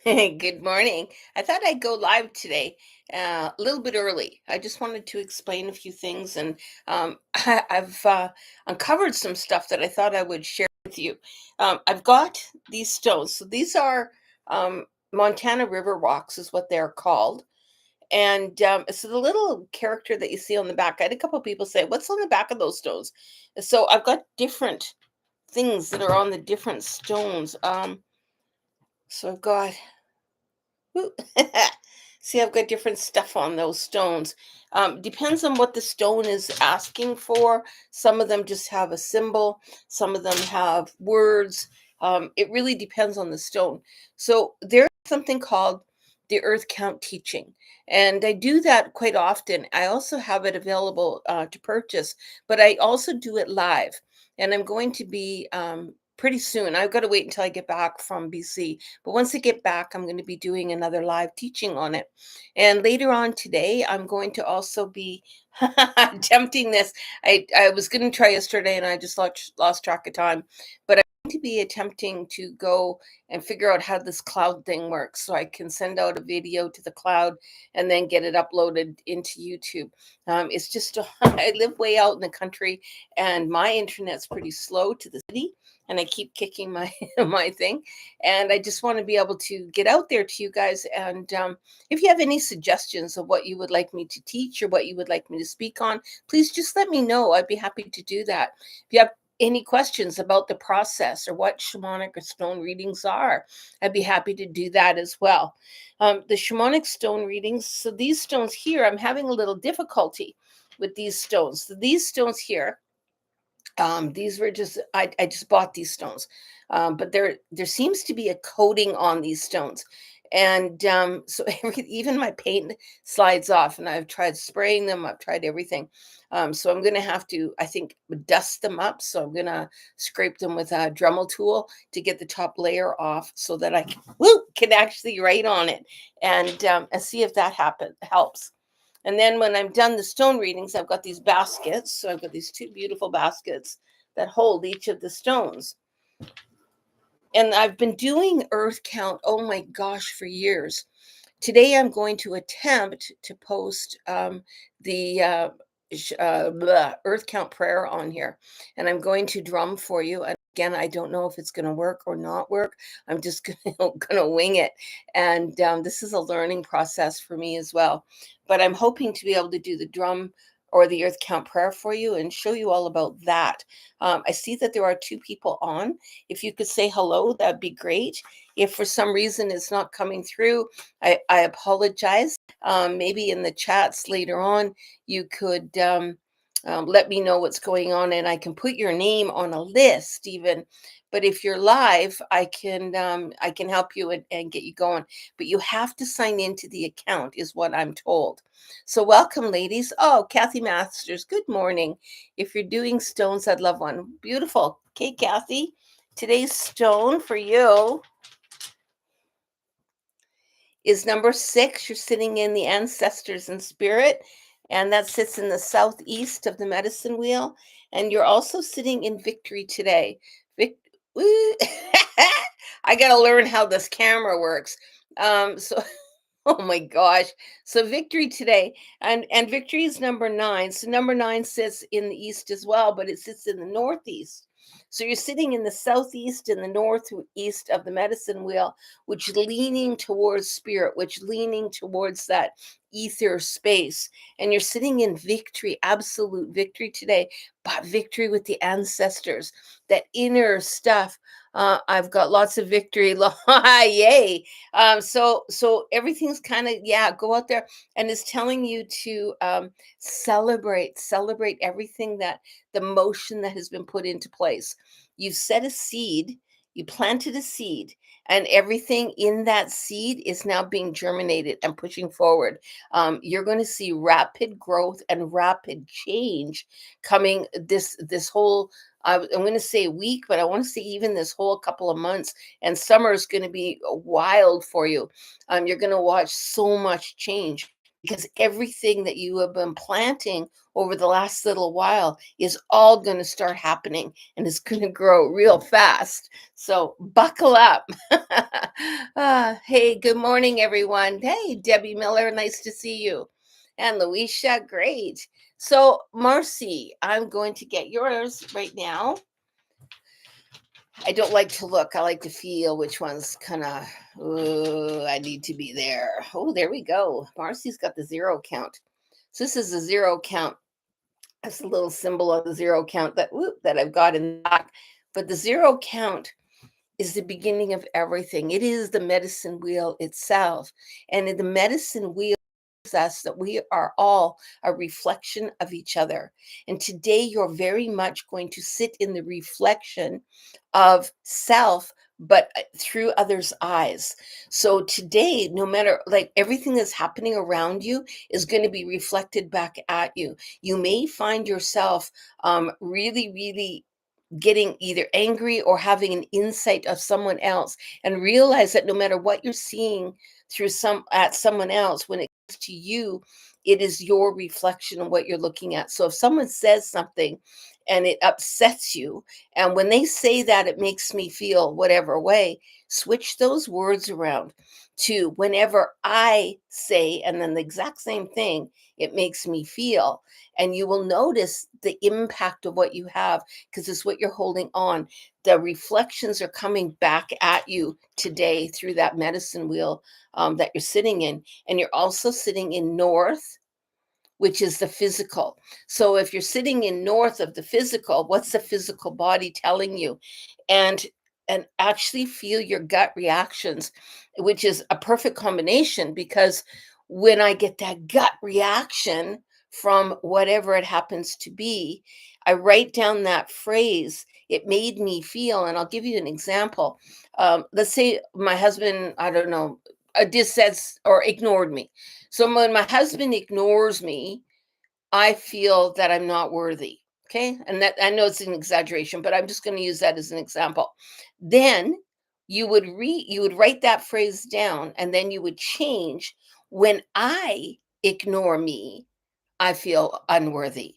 Good morning. I thought I'd go live today, a little bit early. I just wanted to explain a few things, and I've uncovered some stuff that I thought I would share with you. I've got these stones. So these are Montana River rocks, is what they're called. And so the little character that you see on the back, I had a couple people say, "What's on the back of those stones?" So I've got different things that are on the different stones. So I've got Ooh. See, I've got different stuff on those stones. Depends on what the stone is asking for. Some of them just have a symbol, some of them have words. It really depends on the stone. So there's something called the Earth Count teaching. And I do that quite often. I also have it available to purchase, but I also do it live. And I'm going to be pretty soon. I've got to wait until I get back from BC, but once I get back, I'm going to be doing another live teaching on it. And later on today, I'm going to also be attempting this. I was going to try yesterday and I just lost track of time, but I'm going to be attempting to go and figure out how this cloud thing works so I can send out a video to the cloud and then get it uploaded into YouTube. It's just, I live way out in the country and my internet's pretty slow to the city and I keep kicking my my thing. And I just want to be able to get out there to you guys. And if you have any suggestions of what you would like me to teach or what you would like me to speak on, please just let me know. I'd be happy to do that. If you have any questions about the process or what shamanic or stone readings are, I'd be happy to do that as well. The shamanic stone readings, so these stones here, I'm having a little difficulty with these stones. So these stones here, these were just I just bought these stones, but there seems to be a coating on these stones, and so even my paint slides off. And I've tried spraying them. I've tried everything. So I'm gonna have to, I think, dust them up. So I'm gonna scrape them with a Dremel tool to get the top layer off, so that I can actually write on it and see if that helps. And then when I'm done the stone readings, I've got these baskets. So I've got these two beautiful baskets that hold each of the stones. And I've been doing earth count, oh my gosh, for years. Today I'm going to attempt to post the earth count prayer on here. And I'm going to drum for you. And again, I don't know if it's going to work or not work. I'm just gonna wing it. And this is a learning process for me as well. But I'm hoping to be able to do the drum or the earth count prayer for you and show you all about that. I see that there are two people on. If you could say hello, that'd be great. If for some reason it's not coming through, I apologize. Maybe in the chats later on, you could let me know what's going on, and I can put your name on a list even. But if you're live, I can help you and get you going. But you have to sign into the account, is what I'm told. So welcome, ladies. Oh, Kathy Masters, good morning. If you're doing stones, I'd love one. Beautiful. Okay, Kathy. Today's stone for you is number 6. You're sitting in the ancestors in spirit, and that sits in the southeast of the medicine wheel. And you're also sitting in victory today. Woo. I got to learn how this camera works. So oh my gosh. So victory today. And victory is number 9. So number 9 sits in the east as well, but it sits in the northeast. So you're sitting in the southeast and the northeast of the medicine wheel, which leaning towards spirit, which leaning towards that ether space. And you're sitting in victory, absolute victory today, but victory with the ancestors, that inner stuff. I've got lots of victory. Yay. So everything's kind of, yeah, go out there, and it's telling you to celebrate everything, that the motion that has been put into place. You've set a seed, you planted a seed, and everything in that seed is now being germinated and pushing forward. You're going to see rapid growth and rapid change coming this whole, I'm going to say week, but I want to say even this whole couple of months. And summer is going to be wild for you. You're going to watch so much change, because everything that you have been planting over the last little while is all going to start happening, and it's going to grow real fast. So buckle up. Hey, good morning, everyone. Hey, Debbie Miller, nice to see you. And Luisha, great. So, Marcy, I'm going to get yours right now. I don't like to look, I like to feel which one's kind of, I need to be there. Oh, there we go. Marcy's got the zero count. So, this is a zero count. That's a little symbol of the zero count that I've got in the back. But the zero count is the beginning of everything. It is the medicine wheel itself. And in the medicine wheel shows us that we are all a reflection of each other. And today you're very much going to sit in the reflection of self, but through others' eyes. So today, no matter like everything that's happening around you is going to be reflected back at you. You may find yourself really, really getting either angry or having an insight of someone else, and realize that no matter what you're seeing through someone else, when it comes to you, it is your reflection of what you're looking at. So if someone says something and it upsets you, and when they say that it makes me feel whatever way, switch those words around to whenever I say and then the exact same thing, it makes me feel. And you will notice the impact of what you have, because it's what you're holding on. The reflections are coming back at you today through that medicine wheel that you're sitting in. And you're also sitting in north, which is the physical. So if you're sitting in north of the physical, what's the physical body telling you? And actually feel your gut reactions, which is a perfect combination, because when I get that gut reaction from whatever it happens to be, I write down that phrase, it made me feel. And I'll give you an example. Let's say my husband, I don't know, just says or ignored me. So when my husband ignores me, I feel that I'm not worthy. Okay. And that, I know it's an exaggeration, but I'm just going to use that as an example. Then you would write that phrase down, and then you would change, when I ignore me, I feel unworthy.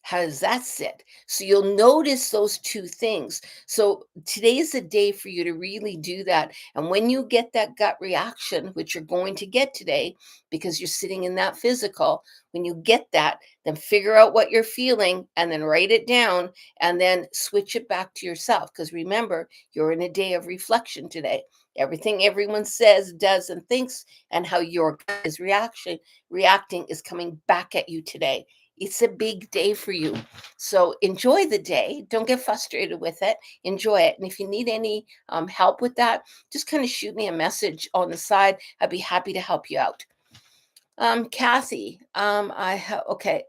How does that sit? So you'll notice those two things. So today is the day for you to really do that. And when you get that gut reaction, which you're going to get today because you're sitting in that physical, when you get that, then figure out what you're feeling and then write it down, and then switch it back to yourself. Because remember, you're in a day of reflection today. Everything everyone says, does, and thinks, and how your gut is reacting is coming back at you today. It's a big day for you. So enjoy the day. Don't get frustrated with it. Enjoy it. And if you need any help with that, just kind of shoot me a message on the side. I'd be happy to help you out. Kathy, okay.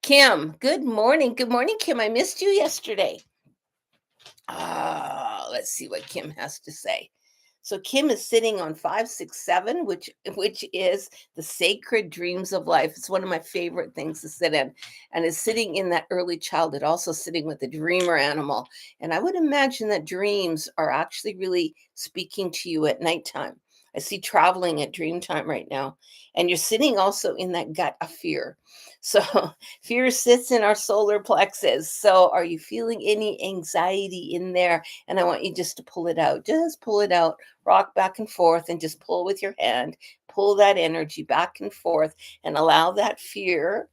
Kim, good morning. Good morning, Kim. I missed you yesterday. Let's see what Kim has to say. So Kim is sitting on 567, which is the sacred dreams of life. It's one of my favorite things to sit in, and is sitting in that early childhood, also sitting with the dreamer animal. And I would imagine that dreams are actually really speaking to you at nighttime. I see traveling at dream time right now, and you're sitting also in that gut of fear. So fear sits in our solar plexus. So are you feeling any anxiety in there? And I want you just to pull it out. Just pull it out, rock back and forth, and just pull with your hand. Pull that energy back and forth, and allow that fear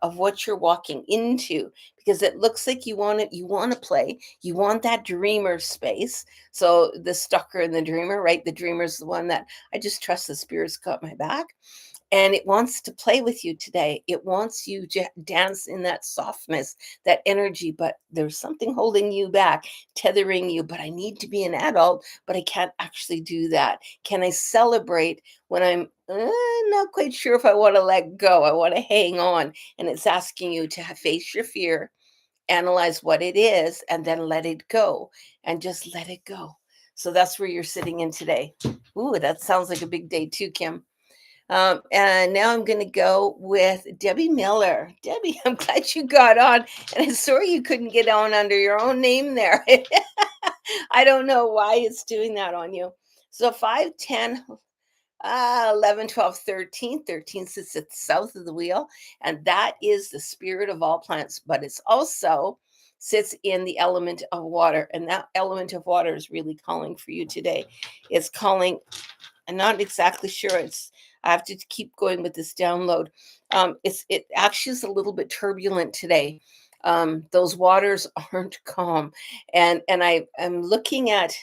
of what you're walking into, because it looks like you want to play, you want that dreamer space. So the stalker and the dreamer, right? The dreamer is the one that I just trust the spirit's got my back, and it wants to play with you today. It wants you to dance in that softness, that energy, but there's something holding you back, tethering you. But I need to be an adult, but I can't actually do that. Can I celebrate when I'm not quite sure if I want to let go? I want to hang on. And it's asking you to face your fear, analyze what it is, and then let it go, and just let it go. So that's where you're sitting in today. Ooh, that sounds like a big day too, Kim. And now I'm going to go with Debbie Miller. Debbie, I'm glad you got on. And I'm sorry you couldn't get on under your own name there. I don't know why it's doing that on you. So 5, 10, 11, 12, 13. 13 sits at the south of the wheel. And that is the spirit of all plants. But it's also sits in the element of water, and that element of water is really calling for you today. It's calling. I'm not exactly sure. I have to keep going with this download. It actually is a little bit turbulent today. Those waters aren't calm, and I'm looking at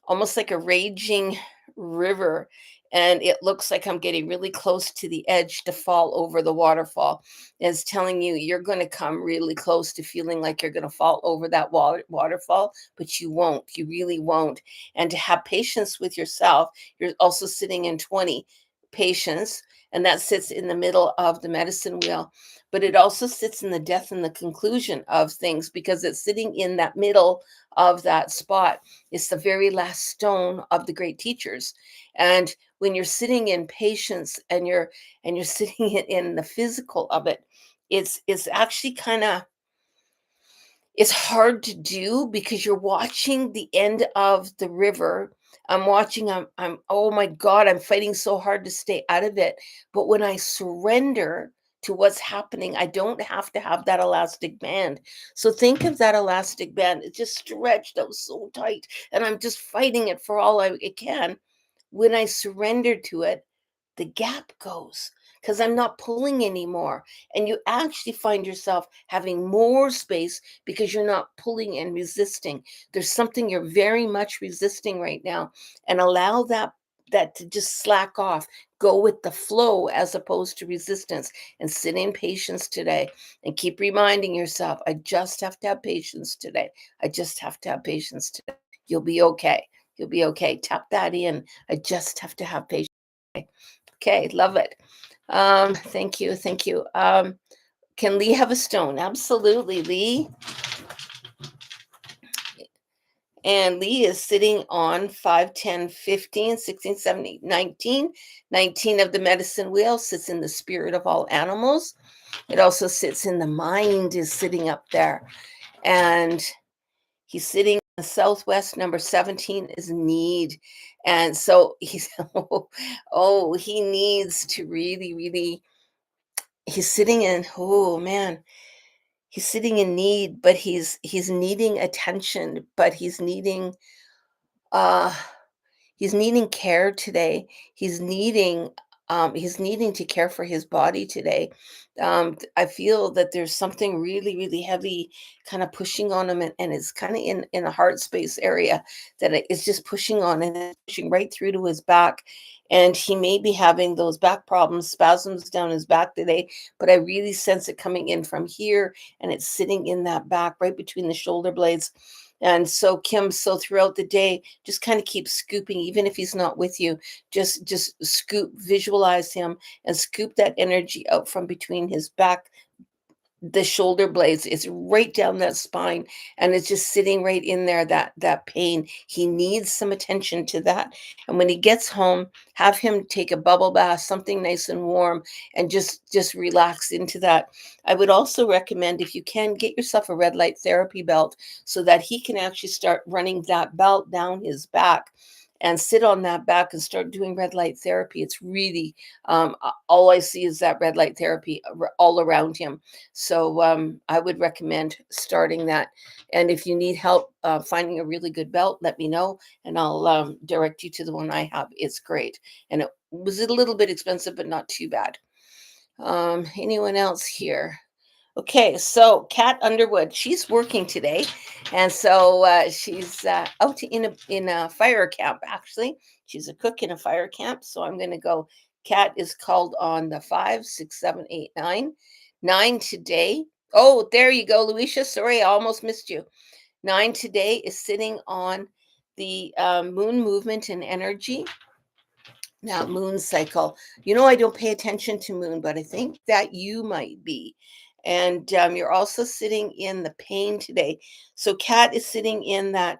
almost like a raging river, and it looks like I'm getting really close to the edge to fall over the waterfall. It's telling you you're going to come really close to feeling like you're going to fall over that waterfall, but you won't. You really won't. And to have patience with yourself, you're also sitting in 20 patience, and that sits in the middle of the medicine wheel. But it also sits in the death and the conclusion of things, because it's sitting in that middle of that spot. It's the very last stone of the great teachers. And when you're sitting in patience, and you're sitting it in the physical of it, it's actually kind of, it's hard to do because you're watching the end of the river. I'm watching, I'm oh my God, I'm fighting so hard to stay out of it. But when I surrender to what's happening, I don't have to have that elastic band. So think of that elastic band. It's just stretched out so tight, and I'm just fighting it for all I can. When I surrender to it, the gap goes because I'm not pulling anymore. And you actually find yourself having more space because you're not pulling and resisting. There's something you're very much resisting right now, and allow that to just slack off. Go with the flow as opposed to resistance, and sit in patience today, and keep reminding yourself, I just have to have patience today. I just have to have patience today. You'll be okay. You'll be okay. Tap that in. I just have to have patience. Okay, love it. Thank you, thank you. Can Lee have a stone? Absolutely, Lee. And Lee is sitting on 5, 10, 15, 16, 17, 19. 19 of the medicine wheel sits in the spirit of all animals. It also sits in the mind, is sitting up there. And he's sitting in the southwest. Number 17 is need. And so he's, oh, he needs to really, really, he's sitting in, oh man, he's sitting in need, but he's needing attention, but uh he's needing care today. He's needing to care for his body today. I feel that there's something really, really heavy kind of pushing on him, and it's kind of in a heart space area that it's just pushing on, and it's pushing right through to his back. And he may be having those back problems, spasms down his back today, but I really sense it coming in from here, and it's sitting in that back right between the shoulder blades. And so Kim, so throughout the day, just kind of keep scooping, even if he's not with you. Just scoop, visualize him, and scoop that energy out from between his back, the shoulder blades. It's right down that spine, and it's just sitting right in there, that pain. He needs some attention to that. And when he gets home, have him take a bubble bath, something nice and warm, and just relax into that. I would also recommend, if you can, get yourself a red light therapy belt, so that he can actually start running that belt down his back and sit on that back and start doing red light therapy. It's really, all I see is that red light therapy all around him. So I would recommend starting that. And if you need help finding a really good belt, let me know, and I'll direct you to the one I have. It's great. And it was a little bit expensive, but not too bad. Anyone else here? Okay, so Kat Underwood, she's working today, and so she's out in a fire camp. Actually, she's a cook in a fire camp. So I'm going to go. Kat is called on the 5, 6, 7, 8, 9, 9 today. Oh, there you go, Luisha. Sorry, I almost missed you. 9 today is sitting on the moon movement and energy. Now, moon cycle. I don't pay attention to moon, but I think that you might be. And you're also sitting in the pain today. So, Kat is sitting in the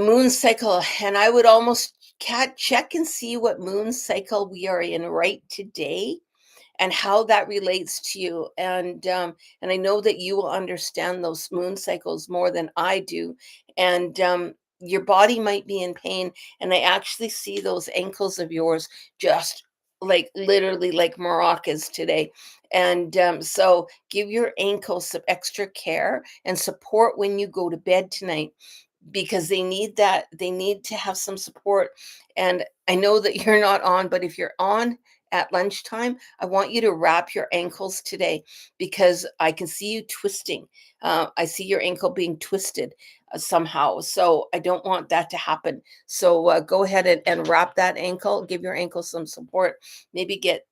moon cycle. And I would almost, Kat, check and see what moon cycle we are in right today, and how that relates to you. And I know that you will understand those moon cycles more than I do. And your body might be in pain, and I actually see those ankles of yours just like literally like maracas today. And so give your ankles some extra care and support when you go to bed tonight, because they need that. They need to have some support. And I know that you're not on, but if you're on at lunchtime, I want you to wrap your ankles today, because I can see you twisting. I see your ankle being twisted somehow. So I don't want that to happen. So go ahead and wrap that ankle, give your ankle some support. Maybe get,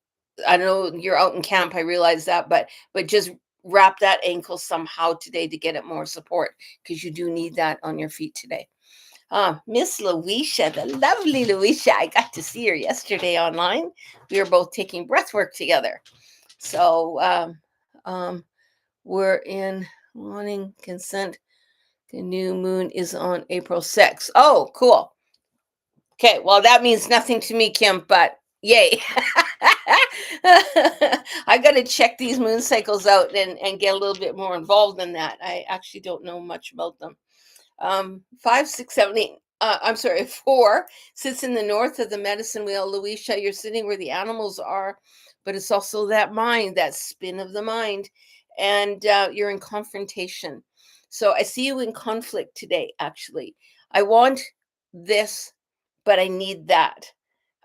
I know you're out in camp, I realize that, but just wrap that ankle somehow today to get it more support, because you do need that on your feet today. Miss Louisa, the lovely Louisa, I got to see her yesterday online. We were both taking breath work together. So um, we're in wanting consent. The new moon is on April 6th. Oh, cool. Okay, well, that means nothing to me, Kim, but yay. I got to check these moon cycles out and get a little bit more involved in that. I actually don't know much about them. 5, 6, 7, 8. I'm sorry, 4 sits in the north of the medicine wheel. Louisa, you're sitting where the animals are, but it's also that mind, that spin of the mind, and you're in confrontation. So I see you in conflict today, actually. I want this, but I need that.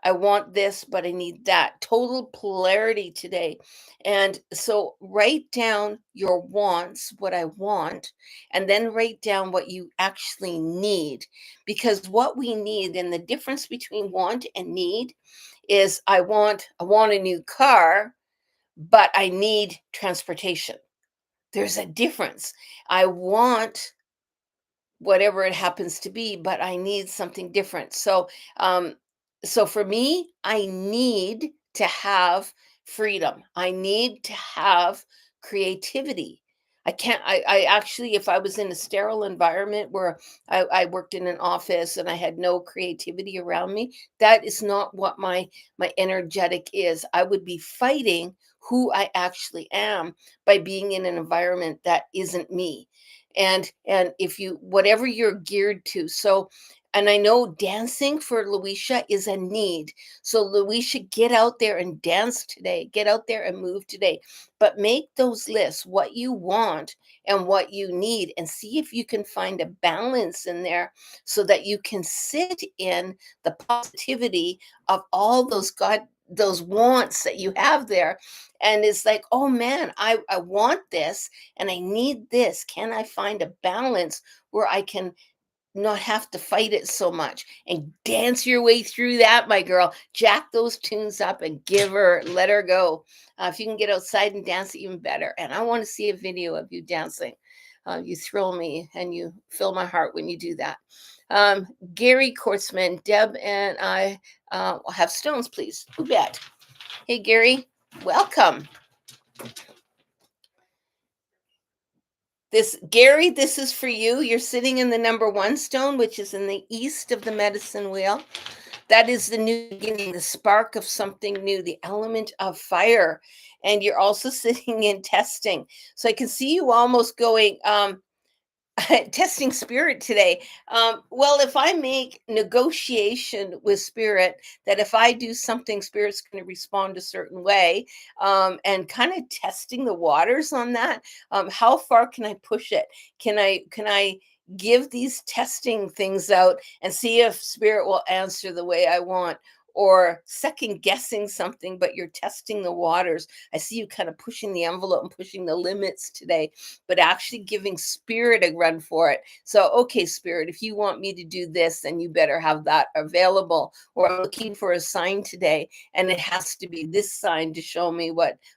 I want this, but I need that. Total polarity today. And so write down your wants, what I want, and then write down what you actually need. Because what we need, and the difference between want and need, is I want a new car, but I need transportation. There's a difference. I want whatever it happens to be, but I need something different. Um, so for me, I need to have freedom. I need to have creativity. I can't, I actually, if I was in a sterile environment where I worked in an office and I had no creativity around me, that is not what my energetic is. I would be fighting who I actually am by being in an environment that isn't me. And if you, whatever you're geared to. So, and I know dancing for Luisha is a need. So Luisha, get out there and dance today. Get out there and move today. But make those lists, what you want and what you need, and see if you can find a balance in there so that you can sit in the positivity of all those wants that you have there. And it's like, oh man, I want this and I need this. Can I find a balance where I can not have to fight it so much, and dance your way through that, my girl? Jack those tunes up and give her, let her go. If you can get outside and dance, even better. And I want to see a video of you dancing. You thrill me and you fill my heart when you do that. Gary Kortzman, Deb and I will have stones, please. Who bet? Hey, Gary, welcome. This, Gary, this is for you. You're sitting in the number 1 stone, which is in the east of the medicine wheel. That is the new beginning, the spark of something new, the element of fire. And you're also sitting in testing. So I can see you almost going, testing spirit today. Well, if I make negotiation with spirit, that if I do something, spirit's going to respond a certain way, and kind of testing the waters on that. How far can I push it? Can I give these testing things out and see if spirit will answer the way I want? Or second guessing something, but you're testing the waters. I see you kind of pushing the envelope and pushing the limits today, but actually giving spirit a run for it. So, okay, spirit, if you want me to do this, then you better have that available. Or I'm looking for a sign today, and it has to be this sign to show me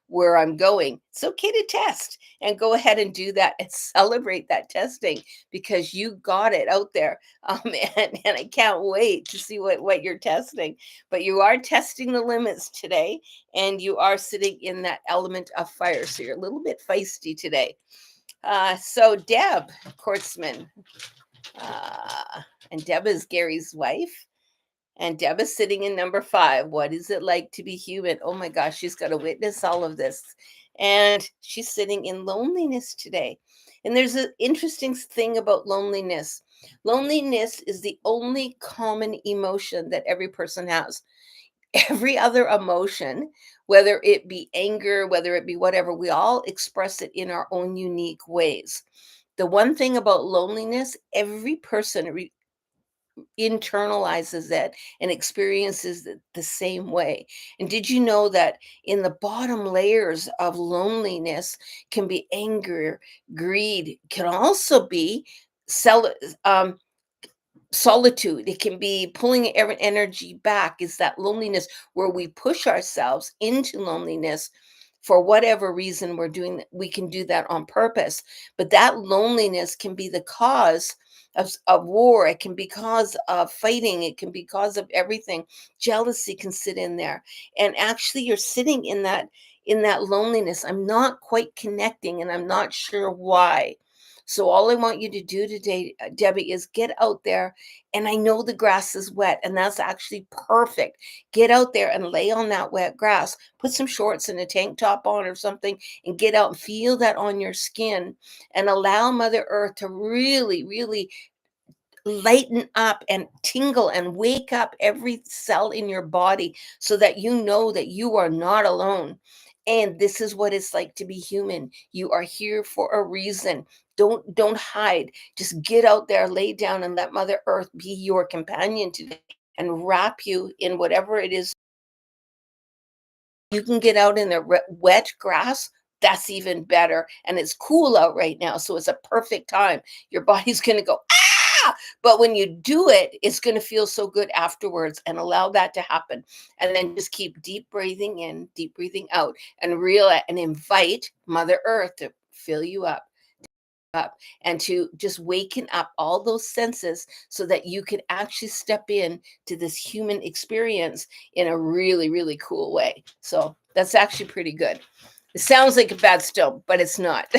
where I'm going. It's okay to test and go ahead and do that and celebrate that testing, because you got it out there. And I can't wait to see what you're testing. But you are testing the limits today, and you are sitting in that element of fire. So you're a little bit feisty today. So Deb Kortzman, and Deb is Gary's wife, and Deb is sitting in number 5. What is it like to be human? Oh my gosh, she's got to witness all of this. And she's sitting in loneliness today. And there's an interesting thing about loneliness. Loneliness is the only common emotion that every person has. Every other emotion, whether it be anger, whether it be whatever, we all express it in our own unique ways. The one thing about loneliness, every person internalizes it and experiences it the same way. And did you know that in the bottom layers of loneliness can be anger, greed, can also be sell um solitude. It can be pulling energy back. Is that loneliness where we push ourselves into loneliness for whatever reason we're doing we can do that on purpose, but that loneliness can be the cause of war. It can be cause of fighting. It can be cause of everything. Jealousy can sit in there, and actually you're sitting in that loneliness. I'm not quite connecting and I'm not sure why. So all I want you to do today, Debbie, is get out there. And I know the grass is wet, and that's actually perfect. Get out there and lay on that wet grass. Put some shorts and a tank top on or something, and get out and feel that on your skin, and allow Mother Earth to really, really lighten up and tingle and wake up every cell in your body so that you know that you are not alone. And this is what it's like to be human. You are here for a reason. Don't hide. Just get out there, lay down, and let Mother Earth be your companion today and wrap you in whatever it is you can get out in the wet grass. That's even better. And it's cool out right now. So it's a perfect time. Your body's going to go, ah! But when you do it, it's going to feel so good afterwards, and allow that to happen. And then just keep deep breathing in, deep breathing out, and realize and invite Mother Earth to fill you up and to just waken up all those senses so that you can actually step in to this human experience in a really, really cool way. So that's actually pretty good. It sounds like a bad still, but it's not.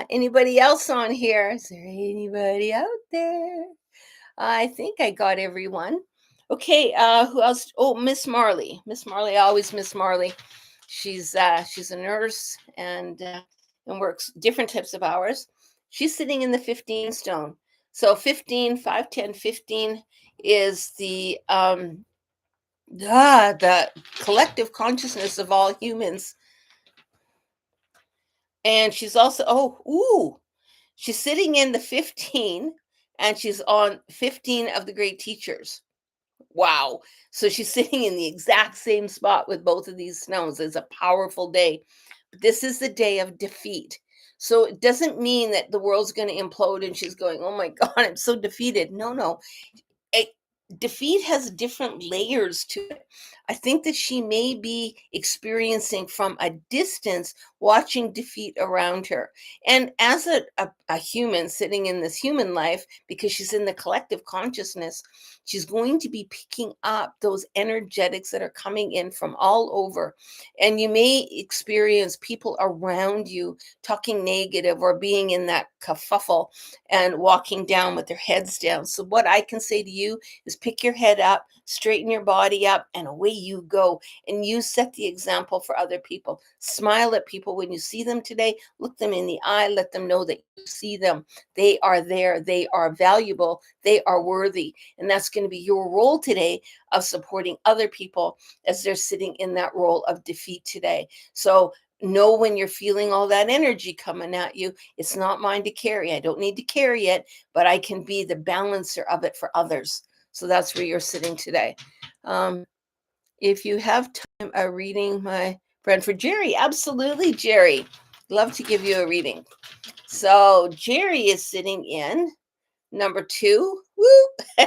Anybody else on here? Is there anybody out there? I think I got everyone. Okay, who else? Oh, Miss Marley. Miss Marley, I always Miss Marley. She's a nurse and works different types of hours. She's sitting in the 15 stone. So 15, 5, 10, 15 is the collective consciousness of all humans. And she's also she's sitting in the 15, and she's on 15 of the great teachers. Wow. So she's sitting in the exact same spot with both of these stones. It's a powerful day. But this is the day of defeat. So it doesn't mean that the world's going to implode and she's going, oh my God, I'm so defeated. No, no. A defeat has different layers to it. I think that she may be experiencing from a distance, watching defeat around her. And as a human sitting in this human life, because she's in the collective consciousness, she's going to be picking up those energetics that are coming in from all over. And you may experience people around you talking negative or being in that kerfuffle and walking down with their heads down. So, what I can say to you is pick your head up, straighten your body up, and away you go. And you set the example for other people. Smile at people when you see them today. Look them in the eye. Let them know that you see them. They are there. They are valuable. They are worthy. And that's going to be your role today of supporting other people as they're sitting in that role of defeat today. So, know when you're feeling all that energy coming at you, it's not mine to carry. I don't need to carry it, but I can be the balancer of it for others. So that's where you're sitting today. Um, if you have time, a reading, my friend, for Jerry, absolutely, Jerry. Love to give you a reading. So Jerry is sitting in number 2. Woo!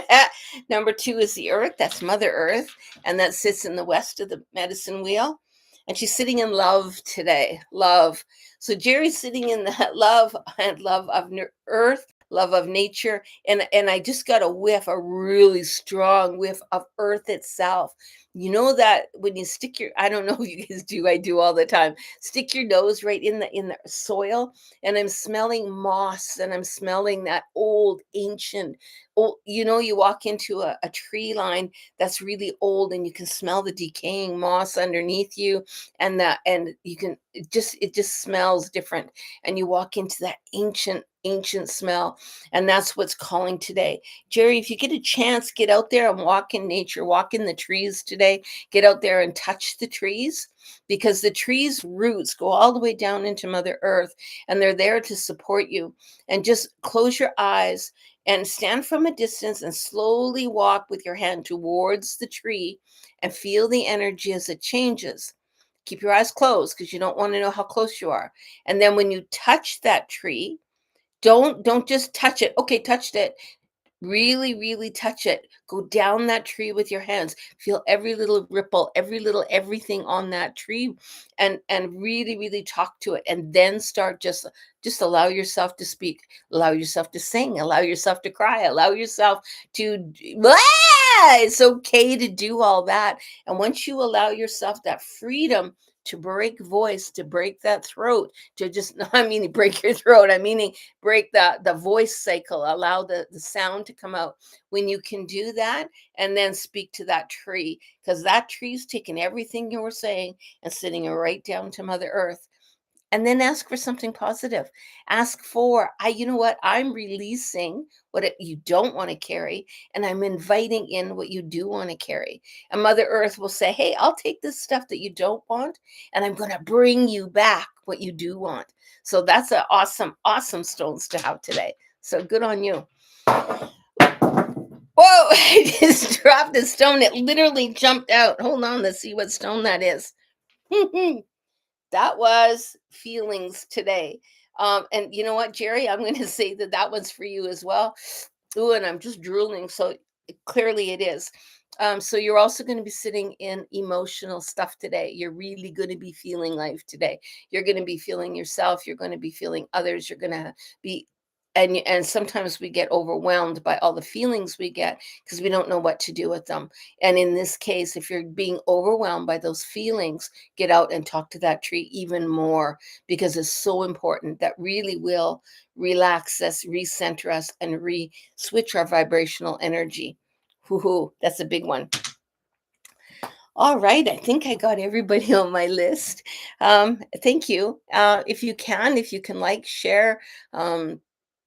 Number 2 is the earth. That's Mother Earth. And that sits in the west of the medicine wheel. And she's sitting in love today. Love. So Jerry's sitting in that love and love of earth, love of nature. And I just got a whiff, a really strong whiff of earth itself. You know that when you stick your, I don't know if you guys do, I do all the time. Stick your nose right in the soil, and I'm smelling moss, and I'm smelling that old ancient old, you walk into a tree line that's really old, and you can smell the decaying moss underneath you, and you can, it just smells different. And you walk into that ancient smell, and that's what's calling today. Jerry, if you get a chance, get out there and walk in nature, walk in the trees today. Get out there and touch the trees, because the trees' roots go all the way down into Mother Earth, and they're there to support you. And just close your eyes and stand from a distance and slowly walk with your hand towards the tree and feel the energy as it changes. Keep your eyes closed because you don't want to know how close you are. And then when you touch that tree, don't just touch it. Okay, touched it. Really, really touch it. Go down that tree with your hands. Feel every little ripple, every little everything on that tree, and really, really talk to it. And then start, just allow yourself to speak, allow yourself to sing, allow yourself to cry, allow yourself to it's okay to do all that. And once you allow yourself that freedom to break voice, to break that throat, to just no, I mean break your throat. I mean break the voice cycle, allow the sound to come out. When you can do that, and then speak to that tree, because that tree's taking everything you were saying and sitting it right down to Mother Earth. And then ask for something positive. Ask for, you know what, I'm releasing you don't want to carry, and I'm inviting in what you do want to carry. And Mother Earth will say, hey, I'll take this stuff that you don't want, and I'm going to bring you back what you do want. So that's an awesome stones to have today. So good on you. Whoa, I just dropped a stone. It literally jumped out. Hold on, let's see what stone that is. That was feelings today. And you know what, Jerry? I'm going to say that that one's for you as well. Ooh, and I'm just drooling. So clearly it is. So you're also going to be sitting in emotional stuff today. You're really going to be feeling life today. You're going to be feeling yourself. You're going to be feeling others. You're going to be, and sometimes we get overwhelmed by all the feelings we get because we don't know what to do with them. And in this case, if you're being overwhelmed by those feelings, get out and talk to that tree even more, because it's so important. That really will relax us, recenter us, and switch our vibrational energy. Woohoo, that's a big one. All right, I think I got everybody on my list. Thank you. If you can like, share,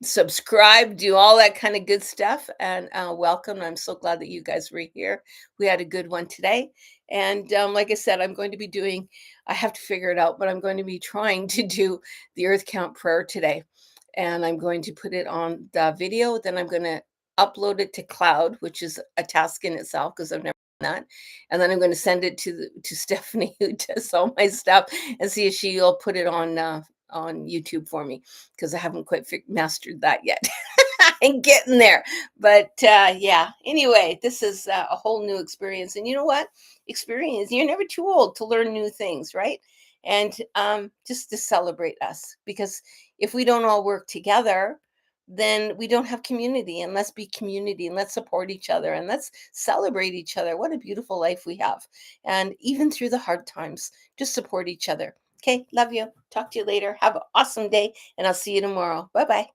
subscribe, do all that kind of good stuff, and welcome. I'm so glad that you guys were here. We had a good one today. And like I said, I have to figure it out, but I'm going to be trying to do the Earth Count prayer today. And I'm going to put it on the video. Then I'm going to upload it to cloud, which is a task in itself because I've never done that. And then I'm going to send it to Stephanie, who does all my stuff, and see if she'll put it on YouTube for me, because I haven't quite mastered that yet. I'm getting there. But yeah, anyway, this is a whole new experience. And you know what? Experience, you're never too old to learn new things, right? And just to celebrate us, because if we don't all work together, then we don't have community. And let's be community, and let's support each other, and let's celebrate each other. What a beautiful life we have. And even through the hard times, just support each other. Okay, love you. Talk to you later. Have an awesome day, and I'll see you tomorrow. Bye bye.